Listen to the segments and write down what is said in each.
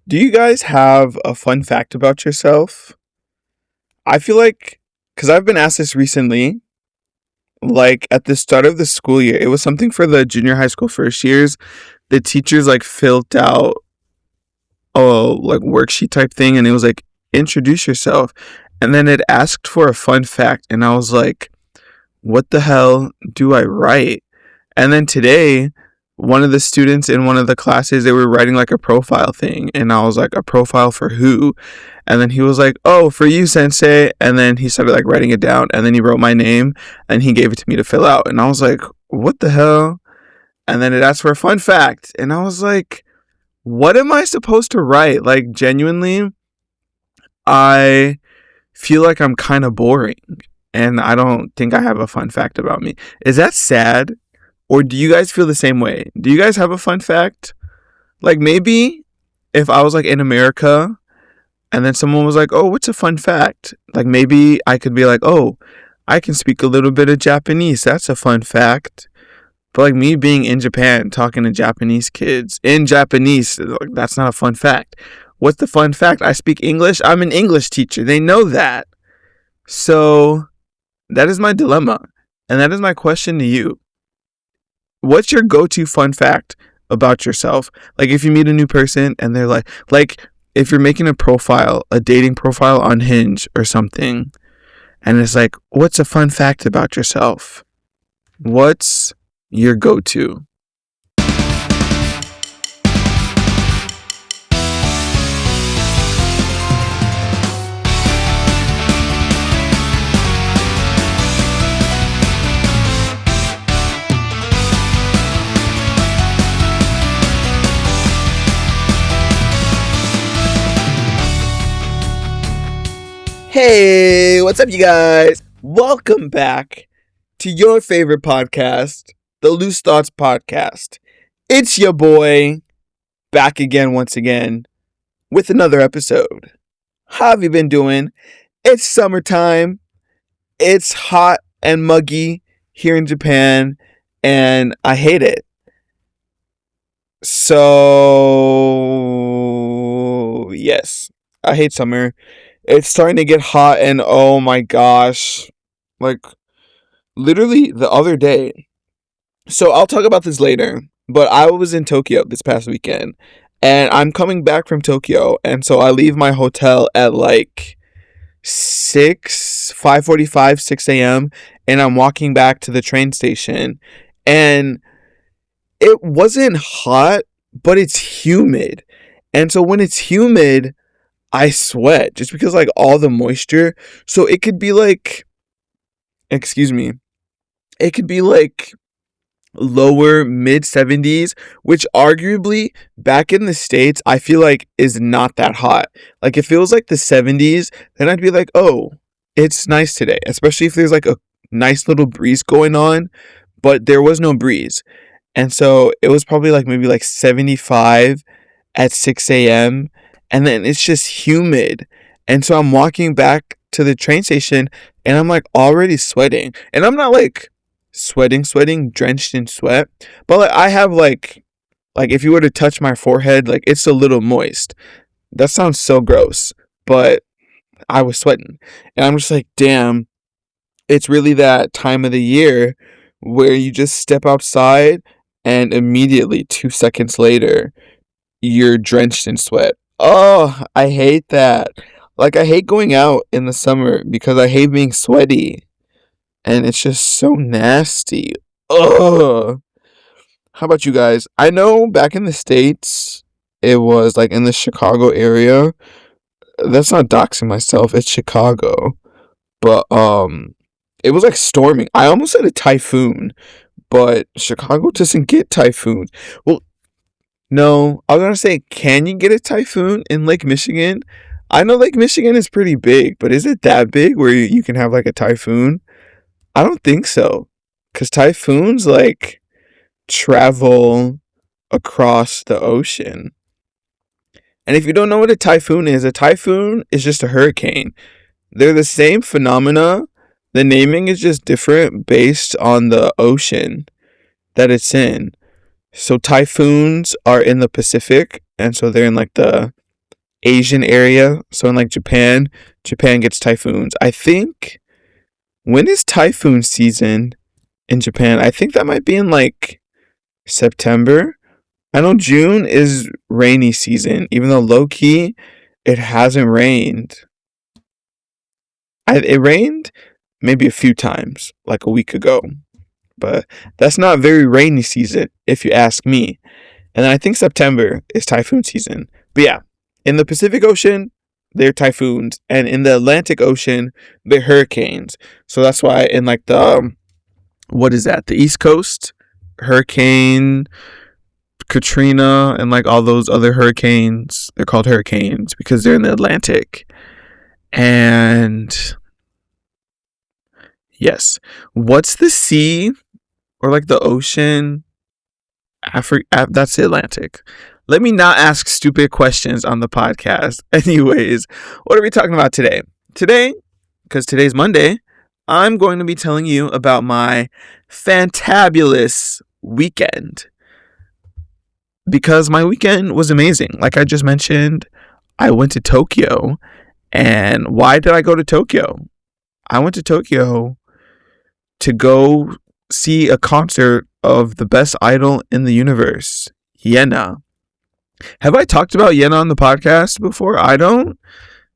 Do you guys have a fun fact about yourself? I feel like, because I've been asked this recently, like at the start of the school year, it was something for the junior high school first years. The teachers like filled out a like worksheet type thing, and it was like, introduce yourself. And then it asked for a fun fact, and I was like, what the hell do I write? And then today, one of the students in one of the classes, they were writing like a profile thing. And I was like, a profile for who? And then he was like, oh, for you, sensei. And then he started like writing it down. And then he wrote my name and he gave it to me to fill out. And I was like, what the hell? And then it asked for a fun fact. And I was like, what am I supposed to write? Like, genuinely, I feel like I'm kind of boring. And I don't think I have a fun fact about me. Is that sad? Or do you guys feel the same way? Do you guys have a fun fact? Like maybe if I was like in America and then someone was like, oh, what's a fun fact? Like maybe I could be like, oh, I can speak a little bit of Japanese. That's a fun fact. But like me being in Japan talking to Japanese kids in Japanese, like, that's not a fun fact. What's the fun fact? I speak English. I'm an English teacher. They know that. So that is my dilemma. And that is my question to you. What's your go-to fun fact about yourself? Like if you meet a new person and they're like if you're making a profile, a dating profile on Hinge or something, and it's like, what's a fun fact about yourself? What's your go-to? Hey, what's up, you guys? Welcome back to your favorite podcast, the Loose Thoughts Podcast. It's your boy, back again once again with another episode. How have you been doing? It's summertime. It's hot and muggy here in Japan, and I hate it. So, yes, I hate summer. It's starting to get hot, and oh my gosh, like literally the other day. So I'll talk about this later, but I was in Tokyo this past weekend, and I'm coming back from Tokyo, and so I leave my hotel at like 5:45, 6 a.m., and I'm walking back to the train station, and it wasn't hot, but it's humid. And so when it's humid, I sweat just because like all the moisture. So it could be like, excuse me, it could be like lower mid 70s, which arguably back in the States, I feel like is not that hot. Like if it was like the 70s, then I'd be like, oh, it's nice today, especially if there's like a nice little breeze going on, but there was no breeze. And so it was probably like maybe like 75 at 6 a.m. And then it's just humid. And so I'm walking back to the train station and I'm like already sweating. And I'm not like sweating, drenched in sweat. But like I have like if you were to touch my forehead, like it's a little moist. That sounds so gross. But I was sweating. And I'm just like, damn, it's really that time of the year where you just step outside and immediately 2 seconds later, you're drenched in sweat. Oh, I hate that. Like, I hate going out in the summer because I hate being sweaty. And it's just so nasty. Ugh. How about you guys? I know back in the States, it was like in the Chicago area. That's not doxing myself. It's Chicago. But, it was like storming. I almost said a typhoon. But Chicago doesn't get typhoons. Well, no, I was gonna say, can you get a typhoon in Lake Michigan? I know Lake Michigan is pretty big, but is it that big where you can have like a typhoon? I don't think so. Because typhoons like travel across the ocean. And if you don't know what a typhoon is just a hurricane. They're the same phenomena. The naming is just different based on the ocean that it's in. So typhoons are in the Pacific, and so they're in like the Asian area. So in like Japan gets typhoons. I think, when is typhoon season in Japan? I think that might be in like September. I know June is rainy season, even though low key it hasn't rained. It rained maybe a few times, like a week ago, but that's not very rainy season if you ask me. And then I think September is typhoon season. But yeah, in the Pacific Ocean, they're typhoons, and in the Atlantic Ocean, they're hurricanes. So that's why in like the what is that? The East Coast, Hurricane Katrina, and like all those other hurricanes, they're called hurricanes because they're in the Atlantic. And yes, what's the sea or like the ocean? That's the Atlantic. Let me not ask stupid questions on the podcast. Anyways, what are we talking about today? Today, because today's Monday, I'm going to be telling you about my fantabulous weekend. Because my weekend was amazing. Like I just mentioned, I went to Tokyo. And why did I go to Tokyo? I went to Tokyo to go see a concert of the best idol in the universe, Yena. Have I talked about Yena on the podcast before? I don't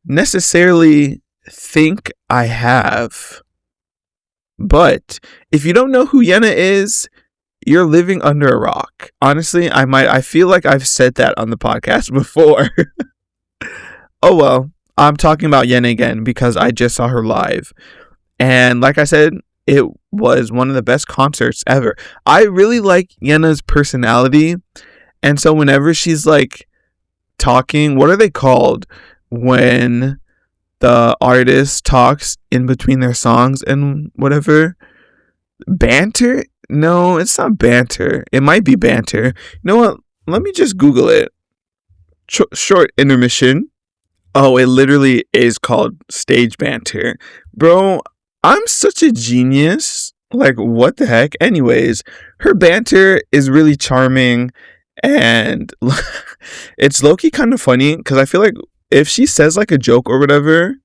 necessarily think I have. But if you don't know who Yena is, you're living under a rock. Honestly, I feel like I've said that on the podcast before. Oh well, I'm talking about Yena again because I just saw her live. And like I said, it was one of the best concerts ever. I really like Yena's personality. And so whenever she's like talking, what are they called when the artist talks in between their songs and whatever? Banter? No, it's not banter. It might be banter. You know what? Let me just Google it. Short intermission. Oh, it literally is called stage banter. Bro, I'm such a genius. Like, what the heck? Anyways, her banter is really charming. And it's low-key kind of funny. Because I feel like if she says like a joke or whatever,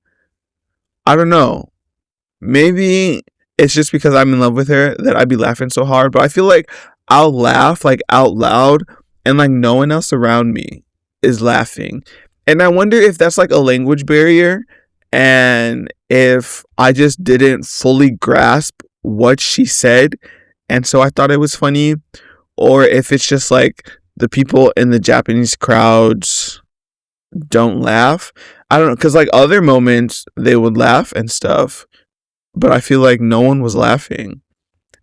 I don't know. Maybe it's just because I'm in love with her that I'd be laughing so hard. But I feel like I'll laugh like out loud. And like no one else around me is laughing. And I wonder if that's like a language barrier, and if I just didn't fully grasp what she said, and so I thought it was funny, or if it's just like the people in the Japanese crowds don't laugh. I don't know, because like other moments they would laugh and stuff, but I feel like no one was laughing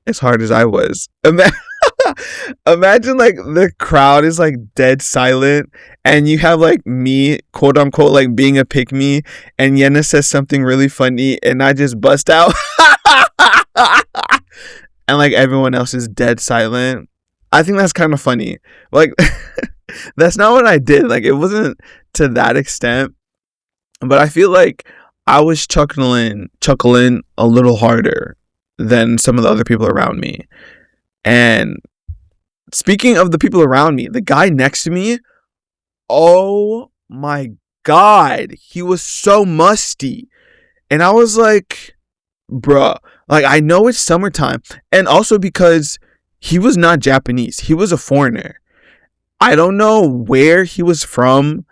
as hard as I was. Imagine like the crowd is like dead silent, and you have like me, quote unquote, like being a pick me, and Yena says something really funny and I just bust out and like everyone else is dead silent. I think that's kind of funny. Like that's not what I did. Like it wasn't to that extent, but I feel like I was chuckling a little harder than some of the other people around me. And speaking of the people around me, the guy next to me, oh my God, he was so musty. And I was like, bruh, like I know it's summertime. And also because he was not Japanese, he was a foreigner. I don't know where he was from,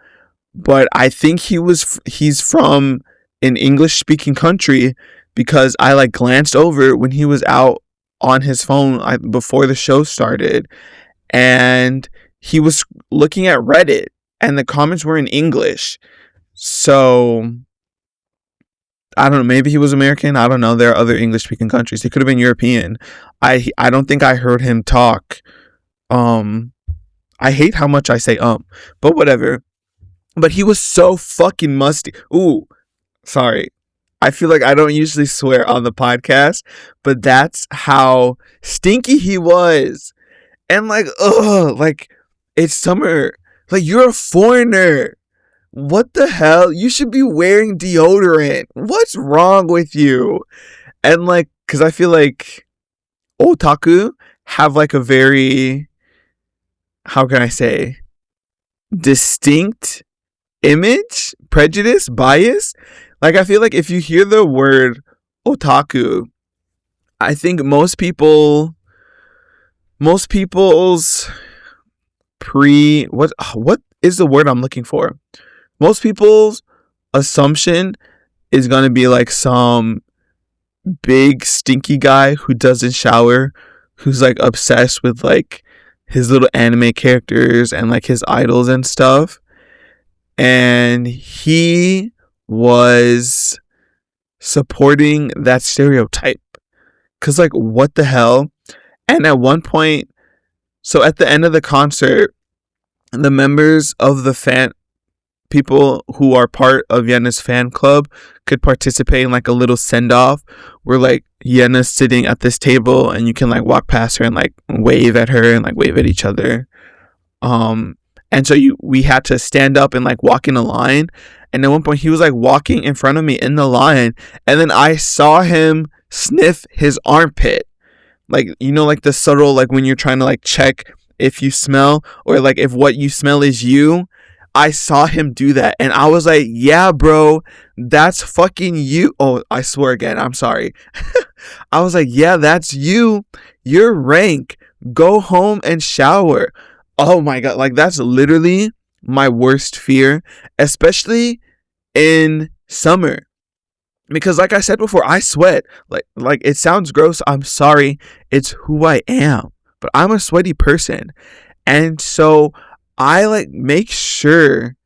but I think he's from an English speaking country, because I like glanced over when he was out on his phone before the show started, and he was looking at Reddit and the comments were in English. So I don't know, maybe he was American. I don't know. There are other English speaking countries. He could have been European. I don't think I heard him talk. I hate how much I say but whatever. But he was so fucking musty. Ooh, sorry. I feel like I don't usually swear on the podcast, but that's how stinky he was. And like, ugh, like it's summer. Like you're a foreigner. What the hell? You should be wearing deodorant. What's wrong with you? And like, cause I feel like otaku have like a very, how can I say, distinct image, prejudice, bias. Like, I feel like if you hear the word otaku, I think most people's what is the word I'm looking for? Most people's assumption is gonna be like some big stinky guy who doesn't shower, who's like obsessed with like his little anime characters and like his idols and stuff. And he was supporting that stereotype. Cause like, what the hell? And at one point, so at the end of the concert, the members of the people who are part of Yena's fan club could participate in like a little send off where like Yena's sitting at this table and you can like walk past her and like wave at her and like wave at each other. And so we had to stand up and like walk in a line. And at one point he was like walking in front of me in the line, and then I saw him sniff his armpit. Like, you know, like the subtle, like when you're trying to like check if you smell or like if what you smell is you. I saw him do that and I was like, yeah, bro, that's fucking you. Oh, I swear again, I'm sorry. I was like, yeah, that's you. You're rank. Go home and shower. Oh my God. Like, that's literally my worst fear, especially in summer. Because like I said before, I sweat. Like it sounds gross. I'm sorry. It's who I am. But I'm a sweaty person. And so I like make sure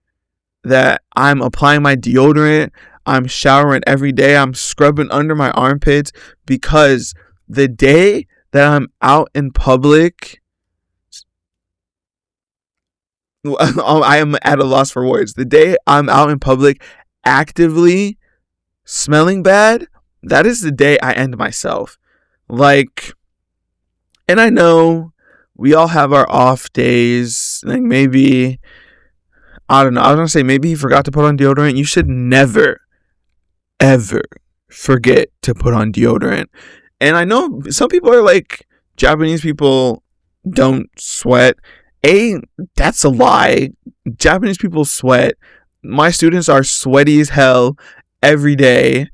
that I'm applying my deodorant. I'm showering every day. I'm scrubbing under my armpits, because the day that I'm out in public, I am at a loss for words. The day I'm out in public actively smelling bad, that is the day I end myself. Like, and I know we all have our off days. Like, maybe, I don't know, I was gonna say maybe he forgot to put on deodorant. You should never ever forget to put on deodorant. And I know some people are like, Japanese people don't sweat. That's a lie. Japanese people sweat. My students are sweaty as hell every day.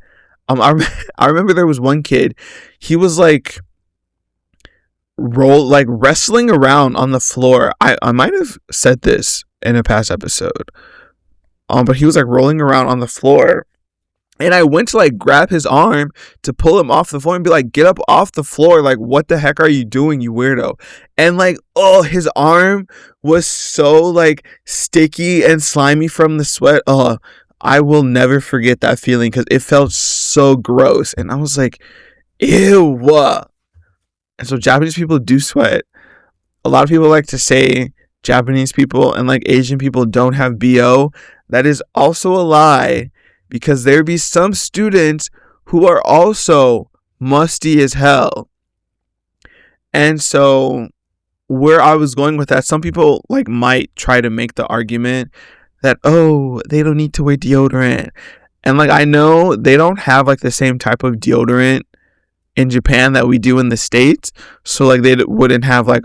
I remember there was one kid, he was like wrestling around on the floor. I might have said this in a past episode. But he was like rolling around on the floor, and I went to like grab his arm to pull him off the floor and be like, get up off the floor. Like, what the heck are you doing, you weirdo? And like, oh, his arm was so like sticky and slimy from the sweat. Oh, I will never forget that feeling, because it felt so gross. And I was like, ew. And so Japanese people do sweat. A lot of people like to say Japanese people and like Asian people don't have BO. That is also a lie, because there be some students who are also musty as hell. And so where I was going with that, some people like might try to make the argument that, oh, they don't need to wear deodorant. And like, I know they don't have like the same type of deodorant in Japan that we do in the States. So like, they wouldn't have like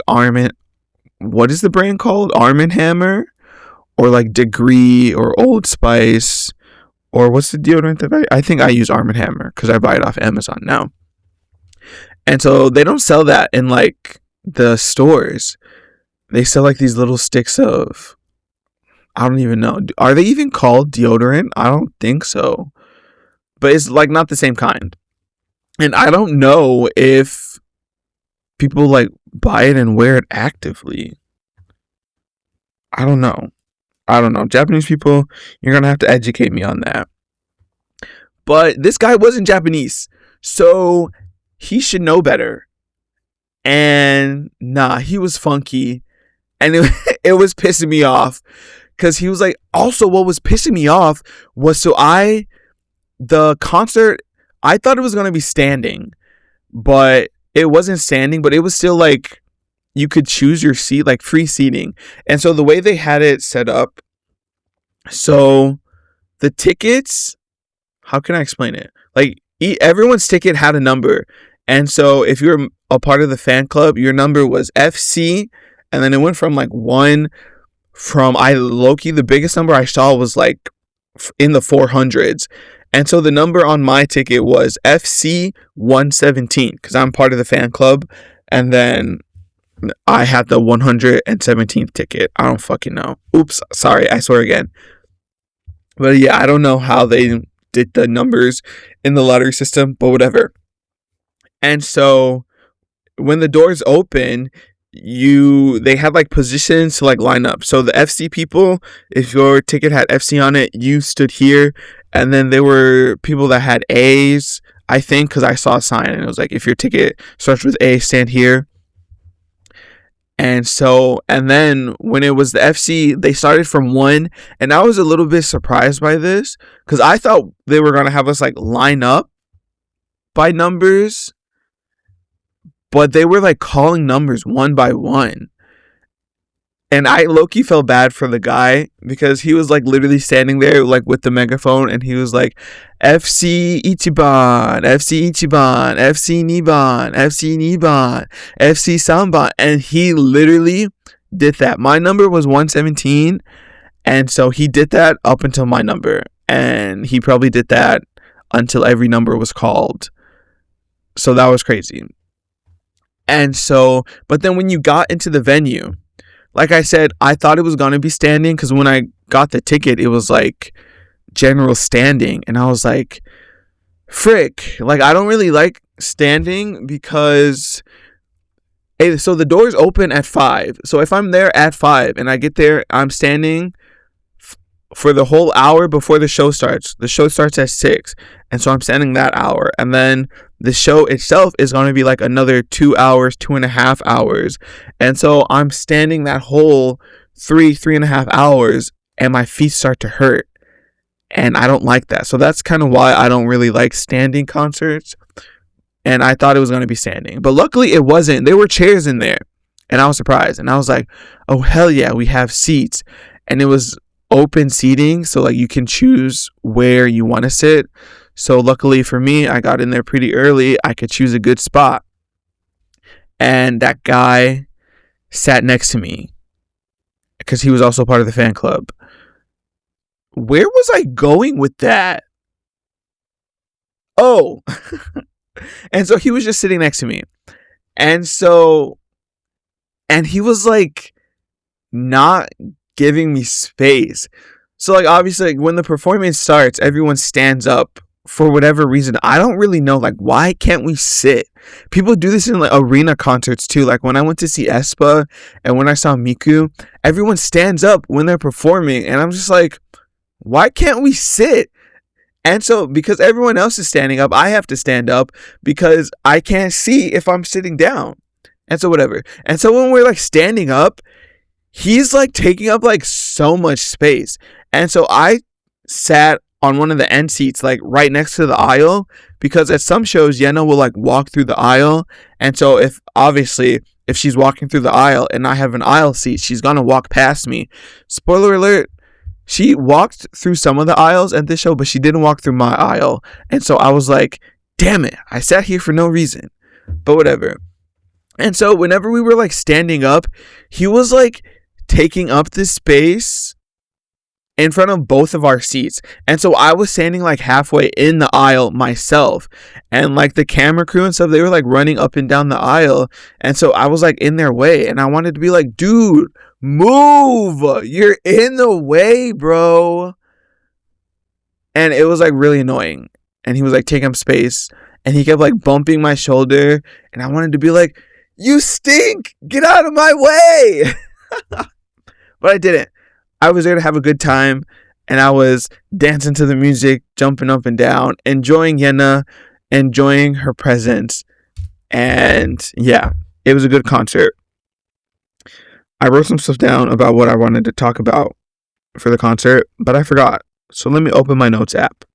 what is the brand called? Arm & Hammer, or like Degree, or Old Spice, or what's the deodorant that I think I use Arm & Hammer, because I buy it off Amazon now. And so they don't sell that in like the stores. They sell like these little sticks of, I don't even know. Are they even called deodorant? I don't think so. But it's like not the same kind. And I don't know if people like buy it and wear it actively. I don't know. Japanese people, you're going to have to educate me on that. But this guy wasn't Japanese, so he should know better. And nah, he was funky. And it was pissing me off. Because he was like, also what was pissing me off was, the concert, I thought it was going to be standing. But it wasn't standing, but it was still like, you could choose your seat, like free seating. And so the way they had it set up, so the tickets, how can I explain it? Like, everyone's ticket had a number. And so if you're a part of the fan club, your number was FC. And then it went from like 1 from the biggest number I saw was like in the 400s. And so the number on my ticket was FC 117 because I'm part of the fan club. And then I had the 117th ticket. I don't fucking know. Oops, sorry, I swear again. But yeah, I don't know how they did the numbers in the lottery system, but whatever. And so when the doors open, they had like positions to like line up. So the FC people, if your ticket had FC on it, you stood here. And then there were people that had A's, I think, because I saw a sign and it was like, if your ticket starts with A, stand here. And then when it was the FC, they started from 1. And I was a little bit surprised by this because I thought they were going to have us like line up by numbers. But they were like calling numbers one by one. And I low-key felt bad for the guy because he was like literally standing there like with the megaphone and he was like, FC Ichiban, FC Ichiban, FC Niban, FC Niban, FC Samban. And he literally did that. My number was 117. And so he did that up until my number. And he probably did that until every number was called. So that was crazy. And so, but then when you got into the venue, like I said, I thought it was going to be standing because when I got the ticket, it was like general standing. And I was like, frick, like I don't really like standing because, hey, so the doors open at 5. So if I'm there at 5 and I get there, I'm standing for the whole hour before the show starts. The show starts at 6. And so I'm standing that hour. And then the show itself is going to be like another 2 hours, 2.5 hours. And so I'm standing that whole 3.5 hours and my feet start to hurt. And I don't like that. So that's kind of why I don't really like standing concerts. And I thought it was going to be standing. But luckily it wasn't. There were chairs in there. And I was surprised. And I was like, oh, hell yeah, we have seats. And it was open seating. So like you can choose where you want to sit. So luckily for me, I got in there pretty early. I could choose a good spot. And that guy sat next to me because he was also part of the fan club. Where was I going with that? Oh. And so he was just sitting next to me. And he was like not giving me space. So like obviously like, when the performance starts, everyone stands up for whatever reason. I don't really know, like, why can't we sit? People do this in like arena concerts too. Like when I went to see aespa and when I saw Miku, everyone stands up when they're performing and I'm just like, why can't we sit? And so because everyone else is standing up, I have to stand up because I can't see if I'm sitting down. And so whatever. And so when we're like standing up, he's like taking up like so much space. And so I sat on one of the end seats, like right next to the aisle, because at some shows, Yena will like walk through the aisle. And so if she's walking through the aisle and I have an aisle seat, she's going to walk past me. Spoiler alert, she walked through some of the aisles at this show, but she didn't walk through my aisle. And so I was like, damn it, I sat here for no reason, but whatever. And so whenever we were like standing up, he was like taking up this space in front of both of our seats. And so I was standing like halfway in the aisle myself. And like the camera crew and stuff, they were like running up and down the aisle. And so I was like in their way. And I wanted to be like, dude, move. You're in the way, bro. And it was like really annoying. And he was like taking up space. And he kept like bumping my shoulder. And I wanted to be like, you stink. Get out of my way. But I didn't. I was there to have a good time, and I was dancing to the music, jumping up and down, enjoying Yena, enjoying her presence, and yeah, it was a good concert. I wrote some stuff down about what I wanted to talk about for the concert, but I forgot, so let me open my notes app.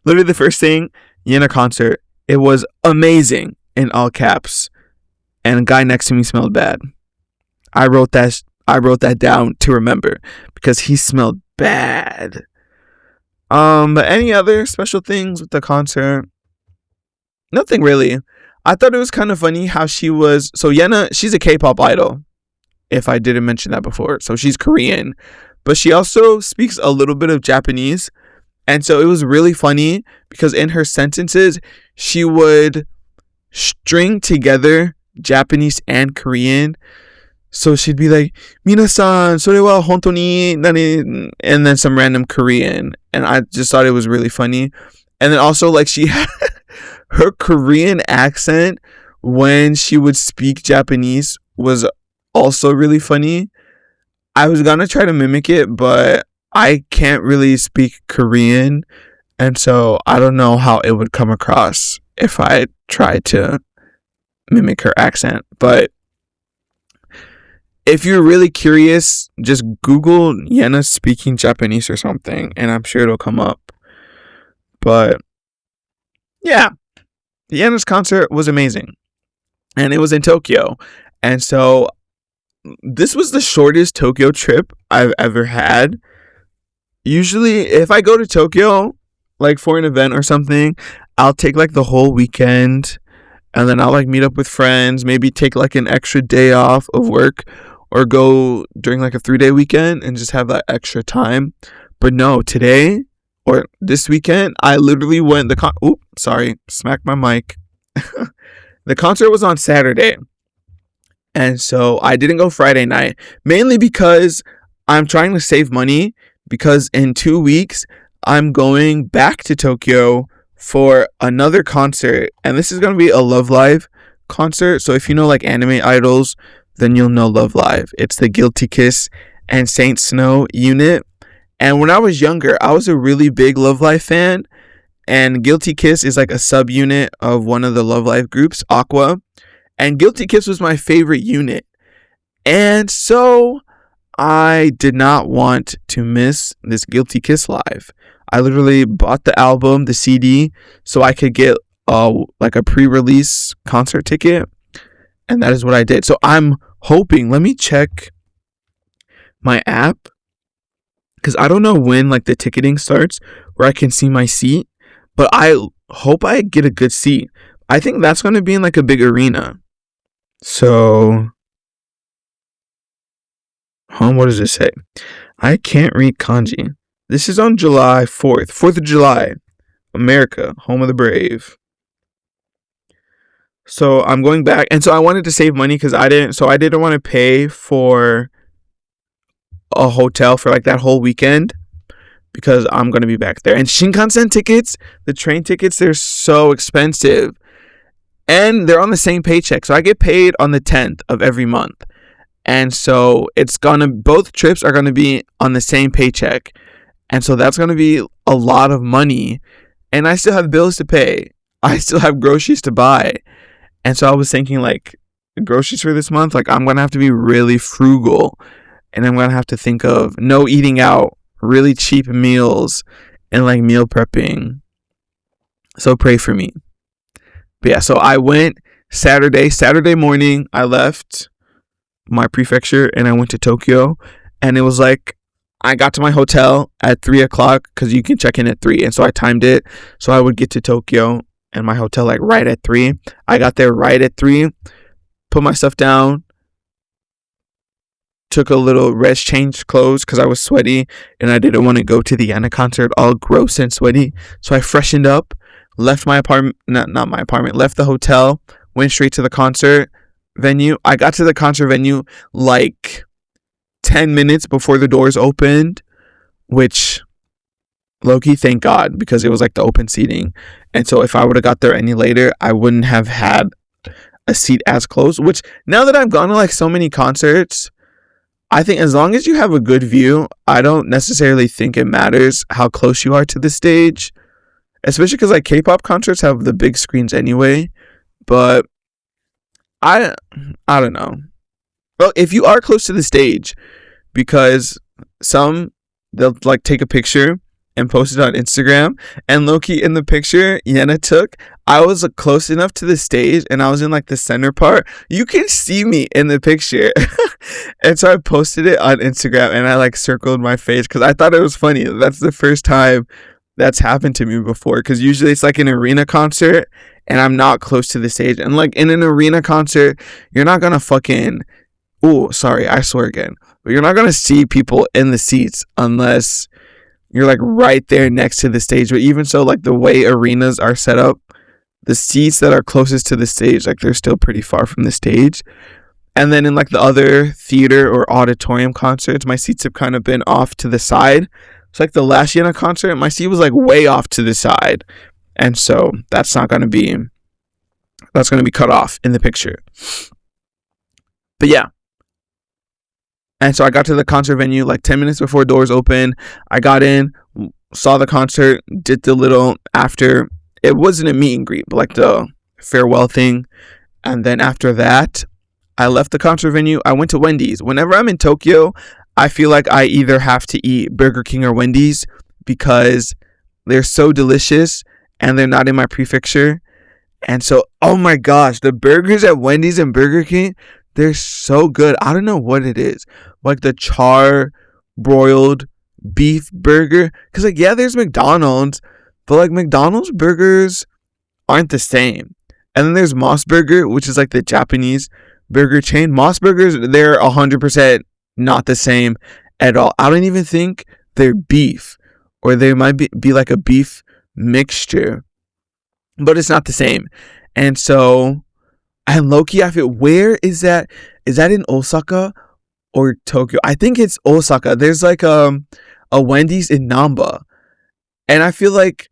Literally the first thing, Yena concert, it was amazing, in all caps, and a guy next to me smelled bad. I wrote that down to remember because he smelled bad. But any other special things with the concert? Nothing really. I thought it was kind of funny how she was. So Yena, she's a K-pop idol. if I didn't mention that before. So she's Korean, but she also speaks a little bit of Japanese. And so it was really funny because in her sentences, she would string together Japanese and Korean. So she'd be like, "Minasan, sore wa hontou ni nani," and then some random Korean. And I just thought it was really funny. And then also, like, she had her Korean accent when she would speak Japanese was also really funny. I was gonna try to mimic it, but I can't really speak Korean. And so I don't know how it would come across if I tried to mimic her accent. But if you're really curious, just Google Yena speaking Japanese or something, and I'm sure it'll come up. But yeah, Yena's concert was amazing. And it was in Tokyo. And so this was the shortest Tokyo trip I've ever had. Usually, if I go to Tokyo, like for an event or something, I'll take like the whole weekend. And then I'll like meet up with friends, maybe take like an extra day off of work, or go during like a 3-day weekend and just have that extra time. But no, today or this weekend, I literally went smacked my mic. The concert was on Saturday. And so I didn't go Friday night, mainly because I'm trying to save money, because in 2 weeks, I'm going back to Tokyo for another concert. And this is going to be a Love Live concert. So if you know like anime idols, then you'll know Love Live. It's the Guilty Kiss and Saint Snow unit. And when I was younger, I was a really big Love Live fan. And Guilty Kiss is like a subunit of one of the Love Live groups, Aqua. And Guilty Kiss was my favorite unit. And so I did not want to miss this Guilty Kiss live. I literally bought the album, the CD, so I could get like a pre-release concert ticket. And that is what I did. So I'm hoping, let me check my app, because I don't know when like the ticketing starts where I can see my seat, but I hope I get a good seat. I think that's going to be in like a big arena. So, what does it say? I can't read kanji. This is on July 4th. 4th of July. America, home of the brave. So I'm going back. And so I wanted to save money because I didn't want to pay for a hotel for like that whole weekend, because I'm going to be back there. And Shinkansen tickets, the train tickets, they're so expensive. And they're on the same paycheck. So I get paid on the 10th of every month. And so both trips are going to be on the same paycheck. And so that's going to be a lot of money. And I still have bills to pay. I still have groceries to buy. And so I was thinking like groceries for this month, like I'm going to have to be really frugal. And I'm going to have to think of no eating out, really cheap meals, and like meal prepping. So pray for me. But yeah, so I went Saturday morning, I left my prefecture and I went to Tokyo. And it was like, I got to my hotel at 3 o'clock because you can check in at 3. And so I timed it so I would get to Tokyo and my hotel like right at 3. I got there right at 3, put my stuff down, took a little rest, changed clothes because I was sweaty and I didn't want to go to the Yena concert all gross and sweaty. So I freshened up, left my apartment, not my apartment, left the hotel, went straight to the concert venue. I got to the concert venue like 10 minutes before the doors opened, which low-key, thank God, because it was like the open seating. And so if I would have got there any later, I wouldn't have had a seat as close, which now that I've gone to like so many concerts, I think as long as you have a good view, I don't necessarily think it matters how close you are to the stage, especially because like K-pop concerts have the big screens anyway. But I don't know. Well, if you are close to the stage, because they'll like take a picture and post it on Instagram, and low-key in the picture Yena took, I was close enough to the stage and I was in like the center part. You can see me in the picture. And so I posted it on Instagram and I like circled my face because I thought it was funny. That's the first time that's happened to me before, because usually it's like an arena concert and I'm not close to the stage. And like in an arena concert, you're not gonna fucking Oh, sorry, I swear again. But you're not gonna see people in the seats unless you're like right there next to the stage. But even so, like the way arenas are set up, the seats that are closest to the stage, like they're still pretty far from the stage. And then in like the other theater or auditorium concerts, my seats have kind of been off to the side. It's like the last Yena concert, my seat was like way off to the side. And so that's going to be cut off in the picture. But yeah. And so I got to the concert venue like 10 minutes before doors open. I got in, saw the concert, did the little after. It wasn't a meet and greet, but like the farewell thing. And then after that, I left the concert venue. I went to Wendy's. Whenever I'm in Tokyo, I feel like I either have to eat Burger King or Wendy's because they're so delicious and they're not in my prefecture. And so, oh my gosh, the burgers at Wendy's and Burger King, they're so good. I don't know what it is. Like the char broiled beef burger. Because like, yeah, there's McDonald's. But like McDonald's burgers aren't the same. And then there's Moss Burger, which is like the Japanese burger chain. Moss Burgers, they're 100% not the same at all. I don't even think they're beef. Or they might be like a beef mixture. But it's not the same. And so, and low-key, I feel, where is that? Is that in Osaka or Tokyo? I think it's Osaka. There's like a Wendy's in Namba. And I feel like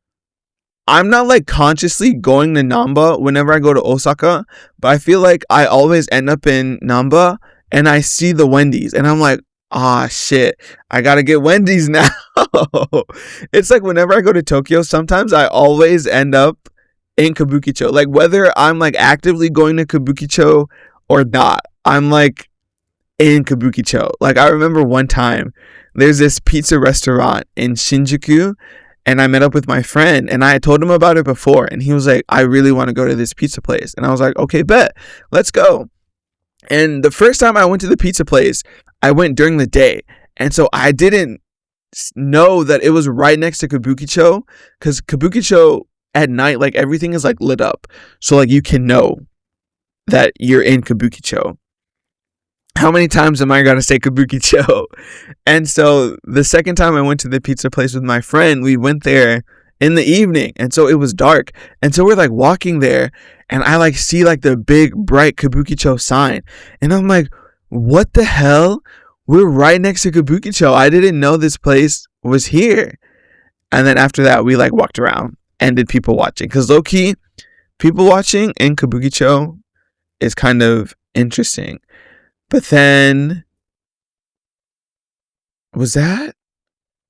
I'm not like consciously going to Namba whenever I go to Osaka, but I feel like I always end up in Namba and I see the Wendy's and I'm like, shit, I gotta get Wendy's now. It's like whenever I go to Tokyo, sometimes I always end up in Kabukicho. Like whether I'm like actively going to Kabukicho or not, I'm like in Kabukicho. Like I remember one time there's this pizza restaurant in Shinjuku and I met up with my friend and I had told him about it before and he was like, I really want to go to this pizza place. And I was like, okay, bet, let's go. And the first time I went to the pizza place, I went during the day. And so I didn't know that it was right next to Kabukicho because Kabukicho at night, like everything is like lit up. So like you can know that you're in Kabukicho. How many times am I going to say Kabukicho? And so the second time I went to the pizza place with my friend, we went there in the evening. And so it was dark. And so we're like walking there and I like see like the big bright Kabukicho sign. And I'm like, what the hell? We're right next to Kabukicho. I didn't know this place was here. And then after that, we like walked around and did people watching. Because low key, people watching in Kabukicho is kind of interesting. But then, was that?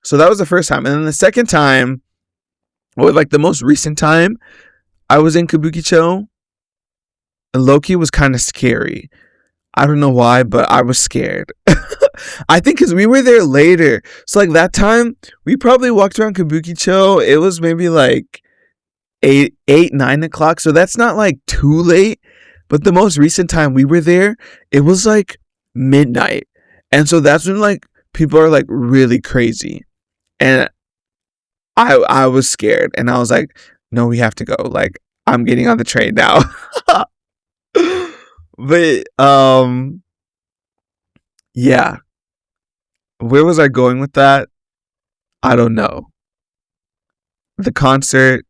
So that was the first time. And then the second time, or like the most recent time I was in Kabukicho, low-key was kind of scary. I don't know why, but I was scared. I think because we were there later. So like that time, we probably walked around Kabukicho. It was maybe like 9 o'clock. So that's not like too late. But the most recent time we were there, it was like midnight. And so that's when like people are like really crazy. And I was scared. And I was like, no, we have to go. Like, I'm getting on the train now. But yeah. Where was I going with that? I don't know. The concert.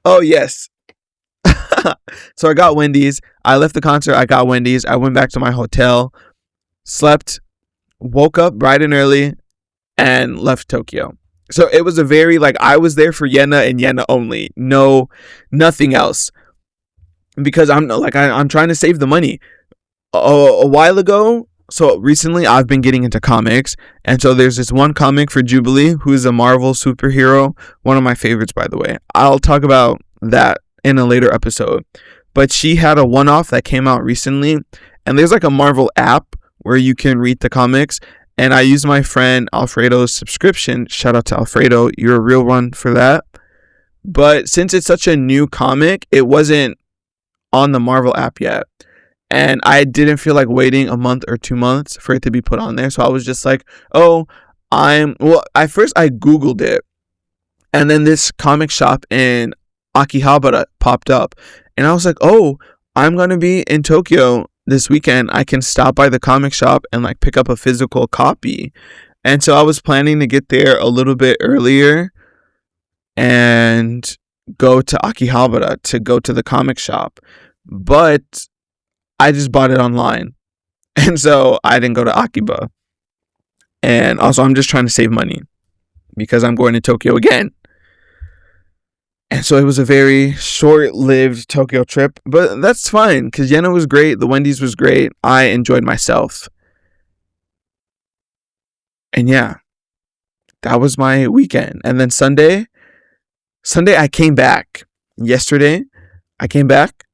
Oh, yes. So I got Wendy's. I left the concert. I got Wendy's. I went back to my hotel, slept, woke up bright and early, and left Tokyo. So it was a very, like, I was there for Yena and Yena only. No, nothing else. Because I'm trying to save the money. A while ago, so recently I've been getting into comics. And so there's this one comic for Jubilee who is a Marvel superhero. One of my favorites, by the way. I'll talk about that in a later episode. But she had a one-off that came out recently. And there's like a Marvel app where you can read the comics. And I used my friend Alfredo's subscription. Shout out to Alfredo. You're a real one for that. But since it's such a new comic, it wasn't on the Marvel app yet. And I didn't feel like waiting a month or 2 months for it to be put on there. So I was just like, at first I Googled it. And then this comic shop in Akihabara popped up. And I was like, I'm going to be in Tokyo this weekend I can stop by the comic shop and like pick up a physical copy. And so I was planning to get there a little bit earlier and go to Akihabara to go to the comic shop. But I just bought it online. And so I didn't go to Akiba. And also I'm just trying to save money because I'm going to Tokyo again. And so it was a very short-lived Tokyo trip, but that's fine because Yena was great. The Wendy's was great. I enjoyed myself. And yeah, that was my weekend. And then Sunday I came back. Yesterday, I came back.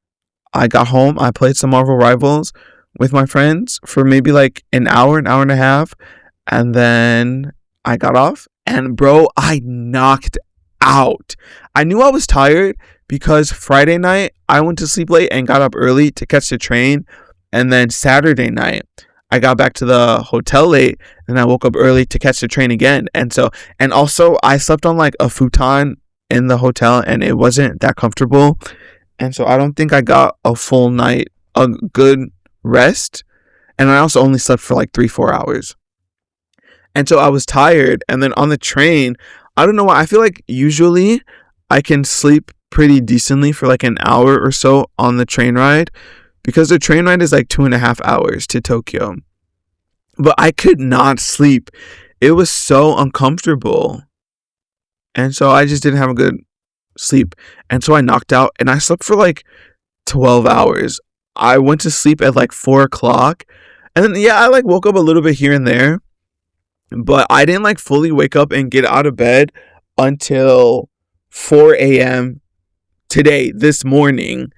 I got home. I played some Marvel Rivals with my friends for maybe like an hour and a half. And then I got off. And bro, I knocked out. I knew I was tired because Friday night I went to sleep late and got up early to catch the train. And then Saturday night I got back to the hotel late and I woke up early to catch the train again. And also I slept on like a futon in the hotel and it wasn't that comfortable. And so I don't think I got a full night, a good rest. And I also only slept for like 3-4 hours. And so I was tired. And then on the train, I don't know why. I feel like usually I can sleep pretty decently for like an hour or so on the train ride because the train ride is like 2.5 hours to Tokyo. But I could not sleep. It was so uncomfortable. And so I just didn't have a good sleep. And so I knocked out and I slept for like 12 hours. I went to sleep at like 4 o'clock. And then, yeah, I like woke up a little bit here and there. But I didn't like fully wake up and get out of bed until 4 a.m. today, this morning.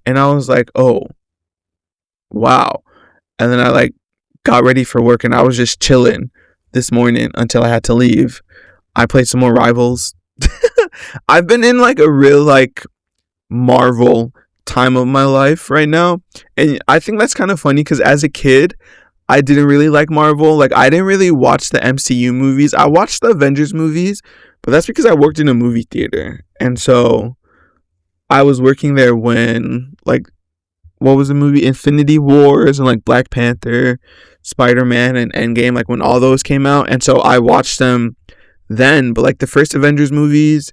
And I was like, oh, wow. And then I like got ready for work and I was just chilling this morning until I had to leave. I played some more Rivals. I've been in like a real like Marvel time of my life right now. And I think that's kind of funny because as a kid, I didn't really like Marvel. Like, I didn't really watch the MCU movies. I watched the Avengers movies, but that's because I worked in a movie theater. And so I was working there when, like, what was the movie? Infinity Wars and, like, Black Panther, Spider-Man, and Endgame, like, when all those came out. And so I watched them then. But, like, the first Avengers movies,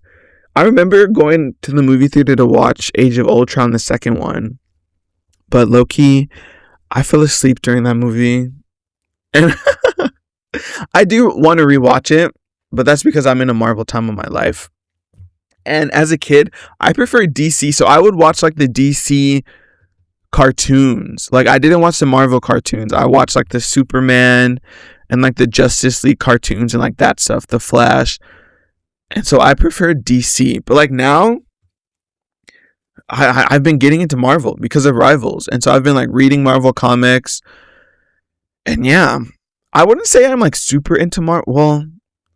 I remember going to the movie theater to watch Age of Ultron, the second one. But low-key, I fell asleep during that movie. And I do want to rewatch it, but that's because I'm in a Marvel time of my life. And as a kid, I prefer DC. So I would watch like the DC cartoons. Like, I didn't watch the Marvel cartoons. I watched like the Superman and like the Justice League cartoons and like that stuff, the Flash. And so I prefer DC. But like now, I've been getting into Marvel because of Rivals. And so I've been like reading Marvel comics. And yeah, I wouldn't say I'm like super into Marvel. Well,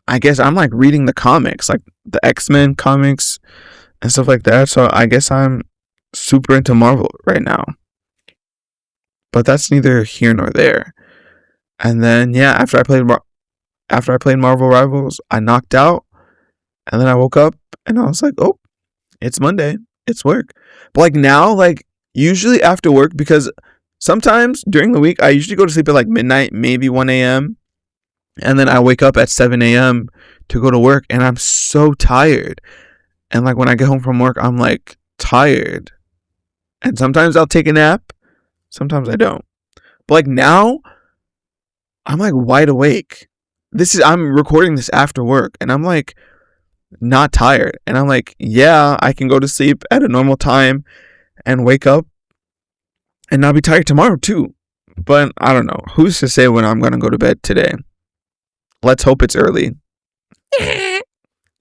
I guess I'm like reading the comics, like the X-Men comics and stuff like that. So I guess I'm super into Marvel right now. But that's neither here nor there. And then yeah, after I played Marvel Rivals, I knocked out. And then I woke up and I was like, oh, it's Monday. It's work. But like now, like usually after work, because sometimes during the week I usually go to sleep at like midnight, maybe 1 a.m. and then I wake up at 7 a.m. to go to work and I'm so tired. And like when I get home from work, I'm like tired. And sometimes I'll take a nap, sometimes I don't. But like now I'm like wide awake. I'm recording this after work and I'm like not tired. And I'm like, yeah, I can go to sleep at a normal time and wake up and not be tired tomorrow too. But I don't know. Who's to say when I'm going to go to bed today? Let's hope it's early. Ew,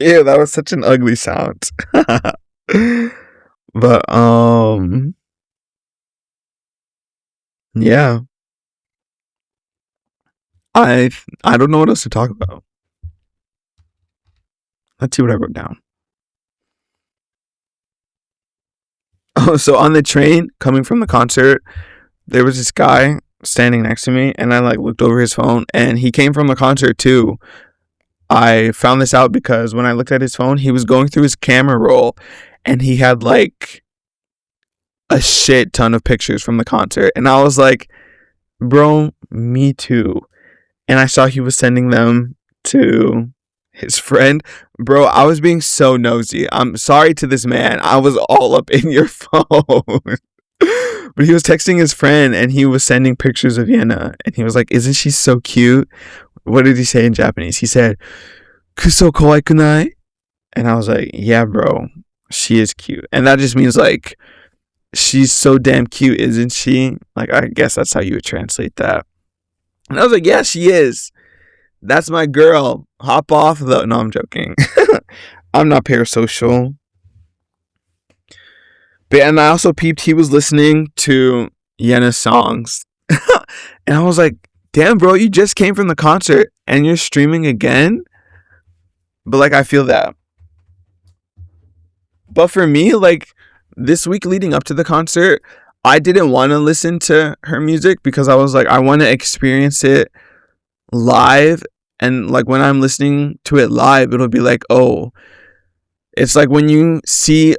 that was such an ugly sound. But, yeah. I don't know what else to talk about. Let's see what I wrote down. Oh, so on the train coming from the concert, there was this guy standing next to me, and I like looked over his phone, and he came from the concert too. I found this out because when I looked at his phone, he was going through his camera roll, and he had like a shit ton of pictures from the concert. And I was like, bro, me too. And I saw he was sending them to his friend. Bro, I was being so nosy. I'm sorry to this man. I was all up in your phone. But he was texting his friend and he was sending pictures of Yena. And he was like, isn't she so cute? What did he say in Japanese? He said, Kuso kawaii kunai? And I was like, yeah, bro, she is cute. And that just means like, she's so damn cute, isn't she? Like, I guess that's how you would translate that. And I was like, yeah, she is. That's my girl. Hop off though. No, I'm joking. I'm not parasocial. But and I also peeped he was listening to Yena's songs. And I was like, damn, bro, you just came from the concert and you're streaming again? But like, I feel that. But for me, like, this week leading up to the concert, I didn't want to listen to her music because I was like, I want to experience it live. And like, when I'm listening to it live, it'll be like, oh, it's like when you see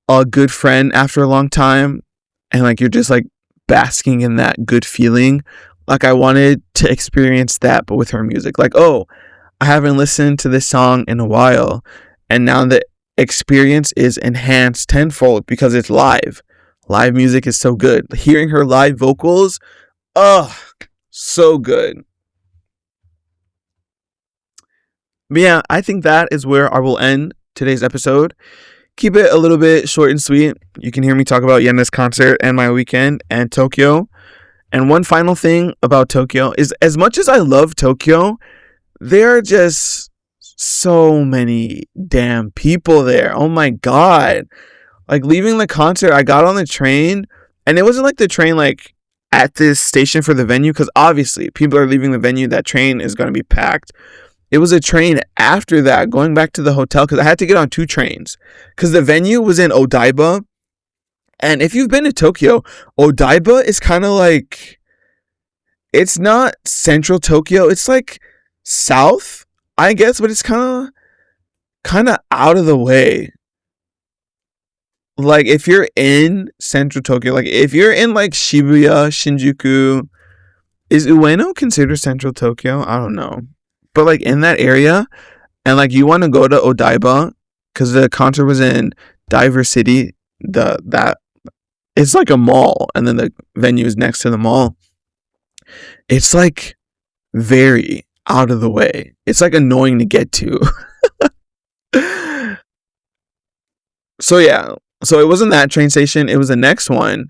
a good friend after a long time and like you're just like basking in that good feeling. Like, I wanted to experience that, but with her music. Like, oh, I haven't listened to this song in a while, and now the experience is enhanced tenfold because it's live. Live music is so good. Hearing her live vocals, so good. But yeah, I think that is where I will end today's episode. Keep it a little bit short and sweet. You can hear me talk about Yena's concert and my weekend and Tokyo. And one final thing about Tokyo is, as much as I love Tokyo, there are just so many damn people there. Oh my God. Like, leaving the concert, I got on the train, and it wasn't like the train like at this station for the venue, because obviously people are leaving the venue. That train is going to be packed. It was a train after that going back to the hotel, because I had to get on 2 trains because the venue was in Odaiba. And if you've been to Tokyo, Odaiba is kind of like, it's not central Tokyo. It's like south, I guess, but it's kind of out of the way. Like, if you're in central Tokyo, like if you're in like Shibuya, Shinjuku, is Ueno considered central Tokyo? I don't know. But like in that area, and like you want to go to Odaiba because the concert was in Diver City, that it's like a mall, and then the venue is next to the mall. It's like very out of the way. It's like annoying to get to. So yeah. So it wasn't that train station. It was the next one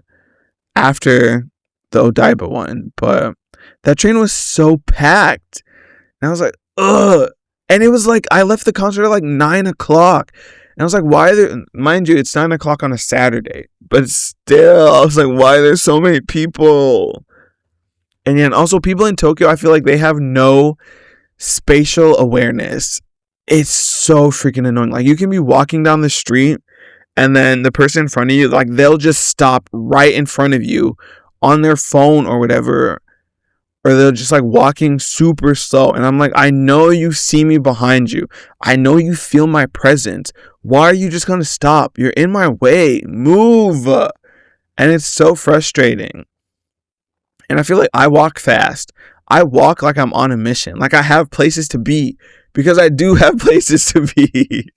after the Odaiba one. But that train was so packed. And I was like, ugh. And it was like, I left the concert at like 9 o'clock. And I was like, why are there, mind you, it's 9 o'clock on a Saturday. But still, I was like, why are there so many people? And yeah, and also people in Tokyo, I feel like they have no spatial awareness. It's so freaking annoying. Like, you can be walking down the street, and then the person in front of you, like, they'll just stop right in front of you on their phone or whatever. Or they're just like walking super slow. And I'm like, I know you see me behind you. I know you feel my presence. Why are you just going to stop? You're in my way. Move. And it's so frustrating. And I feel like I walk fast. I walk like I'm on a mission. Like I have places to be. Because I do have places to be.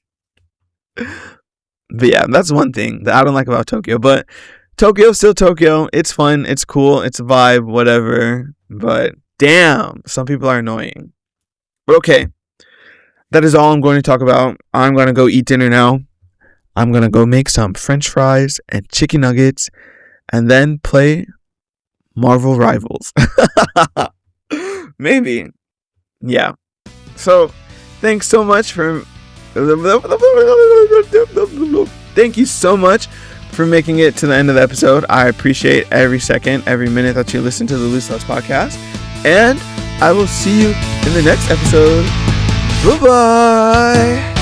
But yeah, that's one thing that I don't like about Tokyo. But Tokyo's still Tokyo. It's fun. It's cool. It's a vibe. Whatever. But damn, some people are annoying. But okay. That is all I'm going to talk about. I'm going to go eat dinner now. I'm going to go make some French fries and chicken nuggets. And then play Marvel Rivals. Maybe. Yeah. So, thanks so much for... Thank you so much for making it to the end of the episode. I appreciate every second, every minute that you listen to the Loose Thoughts podcast. And I will see you in the next episode. Bye-bye.